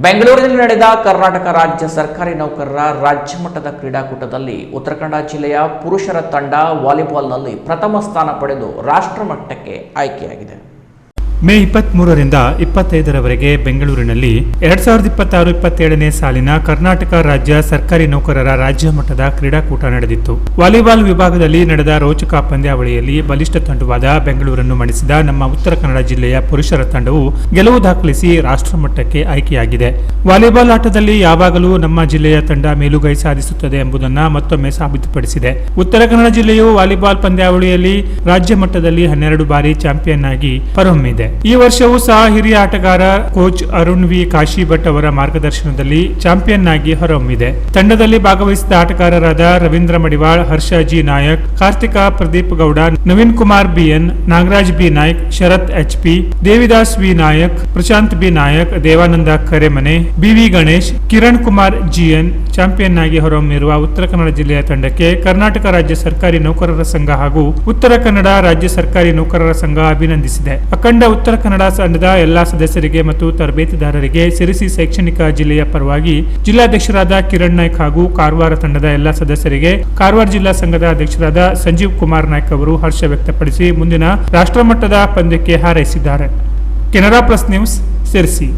ಬೆಂಗಳೂರಿನಲ್ಲಿ ನಡೆದ ಕರ್ನಾಟಕ ರಾಜ್ಯ ಸರ್ಕಾರಿ ನೌಕರರ ರಾಜ್ಯ ಮಟ್ಟದ ಕ್ರೀಡಾಕೂಟದಲ್ಲಿ ಉತ್ತರ ಕನ್ನಡ ಜಿಲ್ಲೆಯ ಪುರುಷರ ತಂಡ ವಾಲಿಬಾಲ್ನಲ್ಲಿ ಪ್ರಥಮ ಸ್ಥಾನ ಪಡೆದು ರಾಷ್ಟ್ರಮಟ್ಟಕ್ಕೆ ಆಯ್ಕೆಯಾಗಿದೆ. ಮೇ 23ರಿಂದ 25ರವರೆಗೆ ಬೆಂಗಳೂರಿನಲ್ಲಿ 2026-27ನೇ ಸಾಲಿನ ಕರ್ನಾಟಕ ರಾಜ್ಯ ಸರ್ಕಾರಿ ನೌಕರರ ರಾಜ್ಯ ಮಟ್ಟದ ಕ್ರೀಡಾಕೂಟ ನಡೆದಿತ್ತು. ವಾಲಿಬಾಲ್ ವಿಭಾಗದಲ್ಲಿ ನಡೆದ ರೋಚಕ ಪಂದ್ಯಾವಳಿಯಲ್ಲಿ ಬಲಿಷ್ಠ ತಂಡವಾದ ಬೆಂಗಳೂರನ್ನು ಮಣಿಸಿದ ನಮ್ಮ ಉತ್ತರ ಕನ್ನಡ ಜಿಲ್ಲೆಯ ಪುರುಷರ ತಂಡವು ಗೆಲುವು ದಾಖಲಿಸಿ ರಾಷ್ಟ್ರಮಟ್ಟಕ್ಕೆ ಆಯ್ಕೆಯಾಗಿದೆ. ವಾಲಿಬಾಲ್ ಆಟದಲ್ಲಿ ಯಾವಾಗಲೂ ನಮ್ಮ ಜಿಲ್ಲೆಯ ತಂಡ ಮೇಲುಗೈ ಸಾಧಿಸುತ್ತದೆ ಎಂಬುದನ್ನು ಮತ್ತೊಮ್ಮೆ ಸಾಬೀತುಪಡಿಸಿದೆ. ಉತ್ತರ ಕನ್ನಡ ಜಿಲ್ಲೆಯು ವಾಲಿಬಾಲ್ ಪಂದ್ಯಾವಳಿಯಲ್ಲಿ ರಾಜ್ಯ ಮಟ್ಟದಲ್ಲಿ 12 ಬಾರಿ ಚಾಂಪಿಯನ್ ಆಗಿ ಹೊರಹೊಮ್ಮಿದೆ. ಈ ವರ್ಷವೂ ಸಹ ಹಿರಿಯ ಆಟಗಾರ ಕೋಚ್ ಅರುಣ್ ವಿ ಕಾಶಿಭಟ್ ಅವರ ಮಾರ್ಗದರ್ಶನದಲ್ಲಿ ಚಾಂಪಿಯನ್ ಆಗಿ ಹೊರಹೊಮ್ಮಿದೆ. ತಂಡದಲ್ಲಿ ಭಾಗವಹಿಸಿದ ಆಟಗಾರರಾದ Ravindra Madiwal, Harsha G Nayak, Karthika Pradeep Gowda, Naveen Kumar BN, Nagaraj B Nayak, Sharath HP, Devidas V Nayak, Prashanth B Nayak, Devananda Karemane, BV Ganesh, Kiran Kumar GN champion ಆಗಿ ಹೊರಹೊಮ್ಮಿರುವ ಉತ್ತರ ಕನ್ನಡ ಜಿಲ್ಲೆಯ ತಂಡಕ್ಕೆ ಕರ್ನಾಟಕ ರಾಜ್ಯ ಸರ್ಕಾರಿ ನೌಕರರ ಸಂಘ ಹಾಗೂ ಉತ್ತರ ಕನ್ನಡ ರಾಜ್ಯ ಸರ್ಕಾರಿ ನೌಕರರ ಸಂಘ ಅಭಿನಂದಿಸಿದೆ. ಅಖಂಡ ಉತ್ತರ ಕನ್ನಡ ತಂಡದ ಎಲ್ಲಾ ಸದಸ್ಯರಿಗೆ ಮತ್ತು ತರಬೇತಿದಾರರಿಗೆ ಸಿರಿಸಿ ಶೈಕ್ಷಣಿಕ ಜಿಲ್ಲೆಯ ಪರವಾಗಿ ಜಿಲ್ಲಾಧ್ಯಕ್ಷರಾದ ಕಿರಣ್ ನಾಯ್ಕ್ ಹಾಗೂ ಕಾರವಾರ ತಂಡದ ಎಲ್ಲಾ ಸದಸ್ಯರಿಗೆ ಕಾರವಾರ ಜಿಲ್ಲಾ ಸಂಘದ ಅಧ್ಯಕ್ಷರಾದ ಸಂಜೀವ್ ಕುಮಾರ್ ನಾಯ್ಕ್ ಅವರು ಹರ್ಷ ವ್ಯಕ್ತಪಡಿಸಿ ಮುಂದಿನ ರಾಷ್ಟ್ರಮಟ್ಟದ ಪಂದ್ಯಕ್ಕೆ ಹಾರೈಸಿದ್ದಾರೆ. Canara plus news, Sirsi.